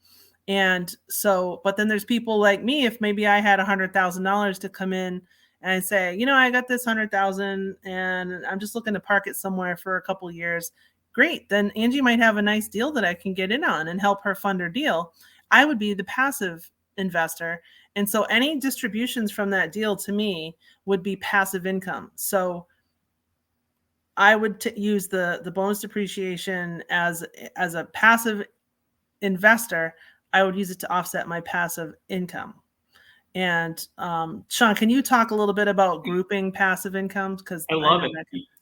And so, but then there's people like me, if maybe I had $100,000 to come in and I say, I got this 100,000 and I'm just looking to park it somewhere for a couple of years. Great. Then Angie might have a nice deal that I can get in on and help her fund her deal. I would be the passive investor. And so any distributions from that deal to me would be passive income. So I would use the bonus depreciation as a passive investor. I would use it to offset my passive income. And Sean, can you talk a little bit about grouping passive incomes? Because I love it.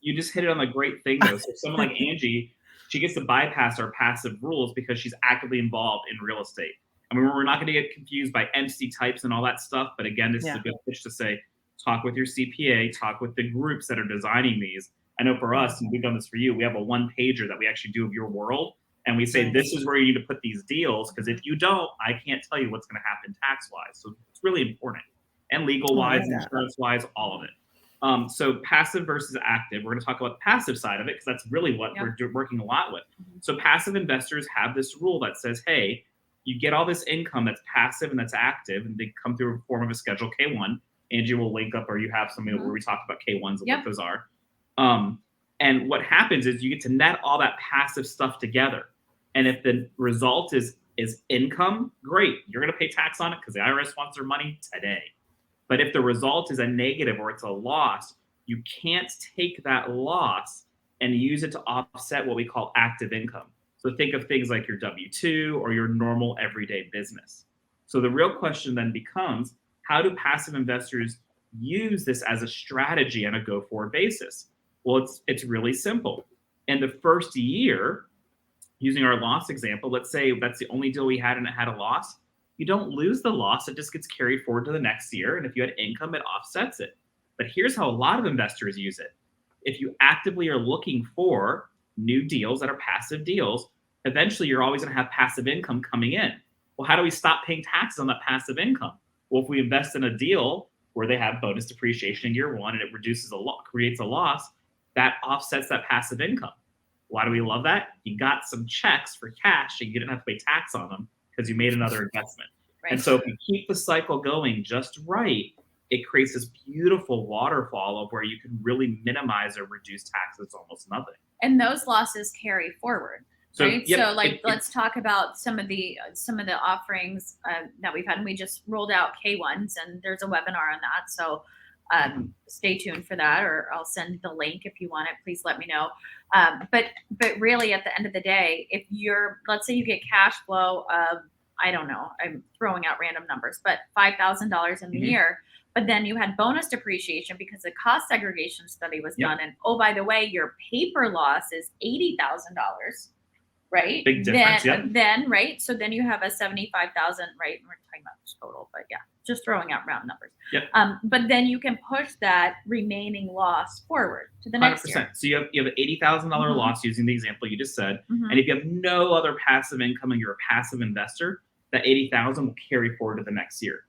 You just hit it on the great thing, though. So someone like Angie, she gets to bypass our passive rules because she's actively involved in real estate. I mean, we're not going to get confused by entity types and all that stuff. But again, this is a good pitch to say, talk with your CPA, talk with the groups that are designing these. I know for us, and we've done this for you, we have a one-pager that we actually do of your world. And we say, this is where you need to put these deals, because if you don't, I can't tell you what's going to happen tax-wise. So it's really important. And legal-wise, insurance-wise, all of it. So passive versus active. We're going to talk about the passive side of it, because that's really what we're working a lot with. So passive investors have this rule that says, hey, you get all this income that's passive and that's active, and they come through a form of a Schedule K1. Angie will link up, or you have something where we talk about K1s and what those are. And what happens is you get to net all that passive stuff together. And if the result is is income, great. You're going to pay tax on it because the IRS wants their money today. But if the result is a negative or it's a loss, you can't take that loss and use it to offset what we call active income. So think of things like your W-2 or your normal everyday business. So the real question then becomes, how do passive investors use this as a strategy on a go-forward basis? Well, it's really simple. In the first year, using our loss example, let's say that's the only deal we had and it had a loss. You don't lose the loss. It just gets carried forward to the next year. And if you had income, it offsets it. But here's how a lot of investors use it. If you actively are looking for new deals that are passive deals, eventually you're always going to have passive income coming in. Well, how do we stop paying taxes on that passive income? Well, if we invest in a deal where they have bonus depreciation in year one and it creates a loss, that offsets that passive income. Why do we love that? You got some checks for cash and you didn't have to pay tax on them because you made another investment. Right. And so if you keep the cycle going just right, it creates this beautiful waterfall of where you can really minimize or reduce taxes almost nothing. And those losses carry forward. So, right. Yep, So let's talk about some of the offerings that we've had. And we just rolled out K1s and there's a webinar on that. So stay tuned for that, or I'll send the link if you want it. Please let me know. But really at the end of the day, if let's say you get cash flow of, I don't know, I'm throwing out random numbers, but $5,000 in the year, but then you had bonus depreciation because the cost segregation study was done. And oh, by the way, your paper loss is $80,000. Right. Big difference. Then, right. So then you have a 75,000, right? We're talking about total, but yeah, just throwing out round numbers. Yep. But then you can push that remaining loss forward to the next 100%. year. So you have an $80,000 loss using the example you just said. And if you have no other passive income and you're a passive investor, that 80,000 will carry forward to the next year.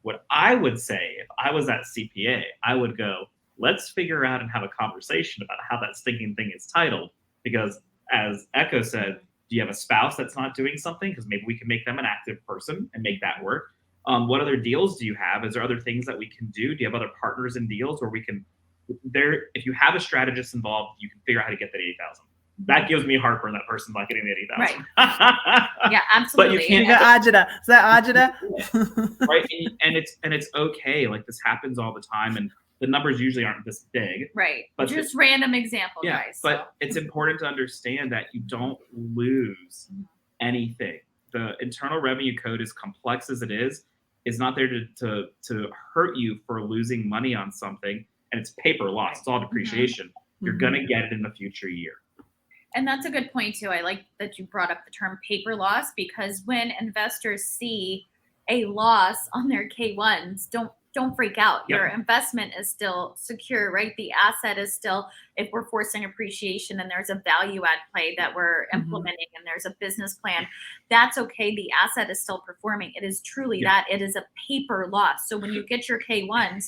What I would say, if I was that CPA, I would go, let's figure out and have a conversation about how that stinking thing is titled. Because as Echo said, do you have a spouse that's not doing something? Because maybe we can make them an active person and make that work. What other deals do you have? Is there other things that we can do? Do you have other partners in deals where we can, if you have a strategist involved, you can figure out how to get that 80,000. That gives me heartburn, that person's not getting the 80,000. Right. Yeah, absolutely. But you can't. You got Ajita. Is that Ajita? Right. And it's okay. Like this happens all the time. And the numbers usually aren't this big. Right. But just random example, guys. But it's important to understand that you don't lose anything. The Internal Revenue Code, as complex as it is not there to hurt you for losing money on something. And it's paper loss. It's all depreciation. You're going to get it in the future year. And that's a good point too. I like that you brought up the term paper loss, because when investors see a loss on their K1s, don't freak out. Your investment is still secure, right? The asset is still, if we're forcing appreciation and there's a value add play that we're implementing and there's a business plan, that's okay. The asset is still performing. It is truly that. It is a paper loss. So when you get your K1s,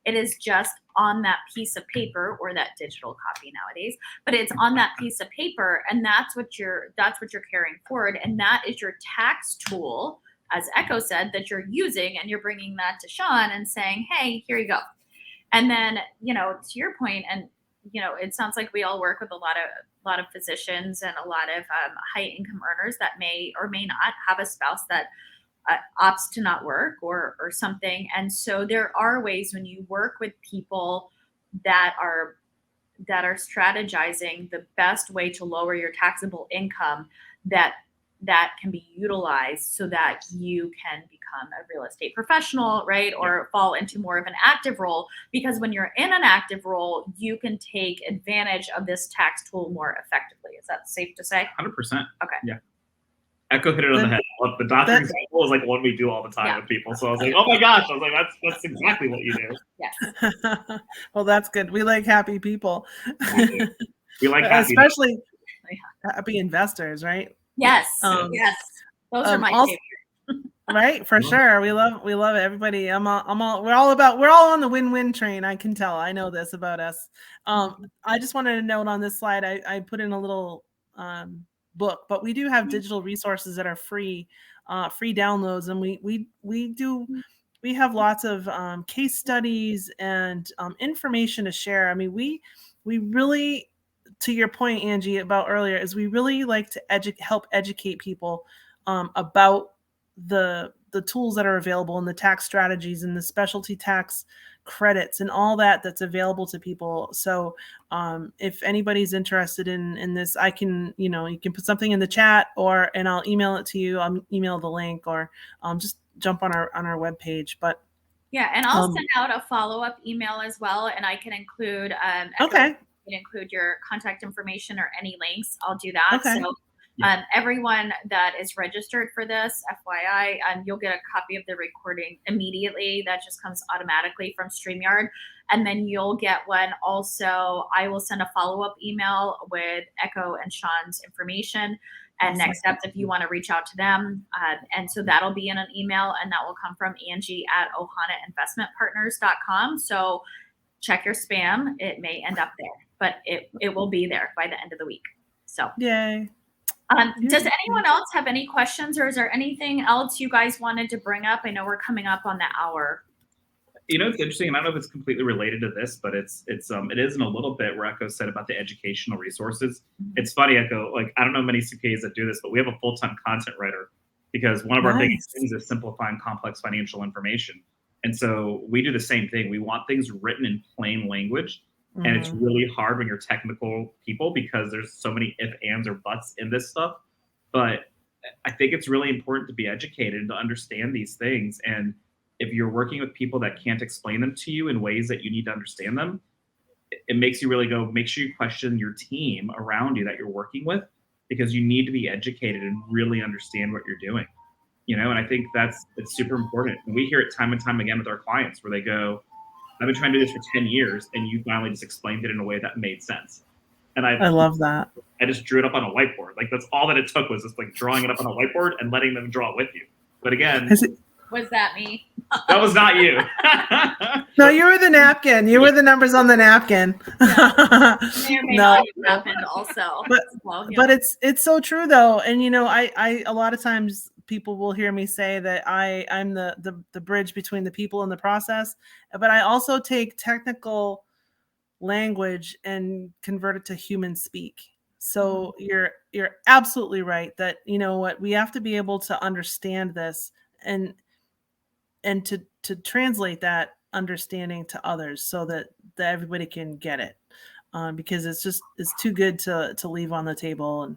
it is just on that piece of paper, or that digital copy nowadays, but it's on that piece of paper, and that's what you're carrying forward, and that is your tax tool, as Echo said, that you're using, and you're bringing that to Sean and saying, hey, here you go. And then, to your point, and it sounds like we all work with a lot of physicians and a lot of high income earners that may or may not have a spouse that opts to not work or something. And so there are ways when you work with people that are strategizing the best way to lower your taxable income, that can be utilized so that you can become a real estate professional, right? Or fall into more of an active role, because when you're in an active role, you can take advantage of this tax tool more effectively. Is that safe to say? 100%. Okay. Yeah. Echo hit it on the head. Look, the doctor example is like one we do all the time with people. So I was like, oh my gosh. I was like, that's exactly what you do. Yes. Well, that's good. We like happy people. We like happy, especially happy investors, right? Yes. Yes. Those are my favorite. Right, for sure. We love everybody. We're all on the win-win train. I can tell. I know this about us. I just wanted to note on this slide, I put in a little book, but we do have digital resources that are free downloads, and we have lots of case studies and information to share. I mean, we really, to your point, Angie, about earlier, is we really like to help educate people about the tools that are available and the tax strategies and the specialty tax credits and all that's available to people. So if anybody's interested in this, I can, you can put something in the chat and I'll email it to you. I'll email the link or just jump on our webpage. But yeah, and I'll send out a follow-up email as well, and I can include okay. You can include your contact information or any links. I'll do that. Okay. So everyone that is registered for this, FYI, you'll get a copy of the recording immediately. That just comes automatically from StreamYard. And then you'll get one also. I will send a follow-up email with Echo and Sean's information and next steps if you want to reach out to them. And so that'll be in an email, and that will come from Angie at ohanainvestmentpartners.com. So check your spam. It may end up there, but it will be there by the end of the week. So yay. Does anyone else have any questions, or is there anything else you guys wanted to bring up? I know we're coming up on the hour. It's interesting. And I don't know if it's completely related to this, but it is in a little bit where Echo said about the educational resources. Mm-hmm. It's funny, Echo, like I don't know many CPAs that do this, but we have a full-time content writer because one of our biggest things is simplifying complex financial information. And so we do the same thing. We want things written in plain language. Mm-hmm. And it's really hard when you're technical people because there's so many if, ands, or buts in this stuff. But I think it's really important to be educated and to understand these things. And if you're working with people that can't explain them to you in ways that you need to understand them, it makes you really make sure you question your team around you that you're working with, because you need to be educated and really understand what you're doing. And I think it's super important. And we hear it time and time again with our clients where they go, I've been trying to do this for 10 years, and you finally just explained it in a way that made sense. And I love that. I just drew it up on a whiteboard. Like that's all that it took was just like drawing it up on a whiteboard and letting them draw it with you. But again, was that me? That was not you. No, you were the napkin. You were the numbers on the napkin. Yeah. May or may not have happened also. But it's so true though. And I a lot of times people will hear me say that I'm the bridge between the people and the process, but I also take technical language and convert it to human speak. So you're absolutely right that we have to be able to understand this and to translate that understanding to others so that everybody can get it, because it's too good to leave on the table. And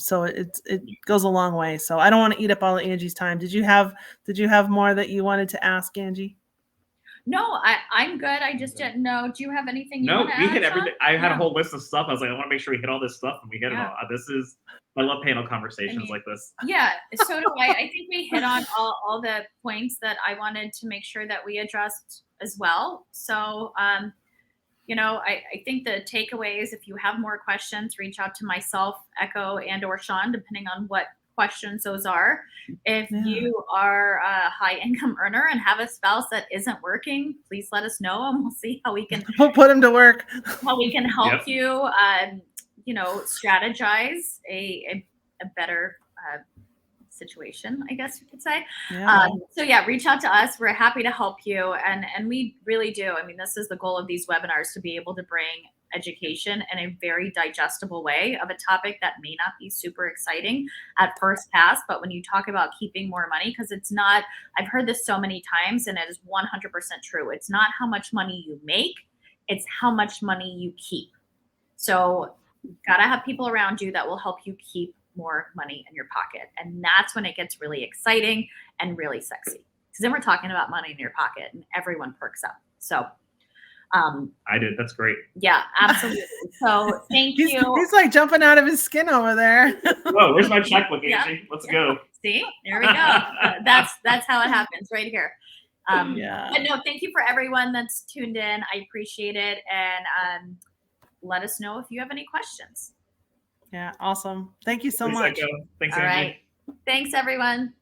so it goes a long way. So I don't want to eat up all of Angie's time. Did you have more that you wanted to ask, Angie? No, I'm good. I just didn't know. Do you have anything you want to add? No, we hit everything. I had a whole list of stuff. I was like, I want to make sure we hit all this stuff, and we hit it all. I love panel conversations like this. Yeah, so do I. I think we hit on all the points that I wanted to make sure that we addressed as well. So, I think the takeaways, if you have more questions, reach out to myself, Echo, and or Sean, depending on what questions those are. If you are a high income earner and have a spouse that isn't working, please let us know, and we'll see how we can put him to work. How we can help you, strategize a better situation, I guess you could say. Reach out to us. We're happy to help you, and we really do. I mean, this is the goal of these webinars, to be able to bring education in a very digestible way of a topic that may not be super exciting at first pass, but when you talk about keeping more money, because it's not, I've heard this so many times, and it is 100% true. It's not how much money you make, it's how much money you keep. So you've got to have people around you that will help you keep more money in your pocket. And that's when it gets really exciting and really sexy. Because then we're talking about money in your pocket and everyone perks up. So I did. That's great. Yeah, absolutely. So thank you. He's like jumping out of his skin over there. Whoa, where's my checkbook, Angie? Let's go. See, there we go. That's how it happens right here. But no, thank you for everyone that's tuned in. I appreciate it. And let us know if you have any questions. Yeah, awesome. Thank you so much. Thanks, All Angie. right. Thanks, everyone.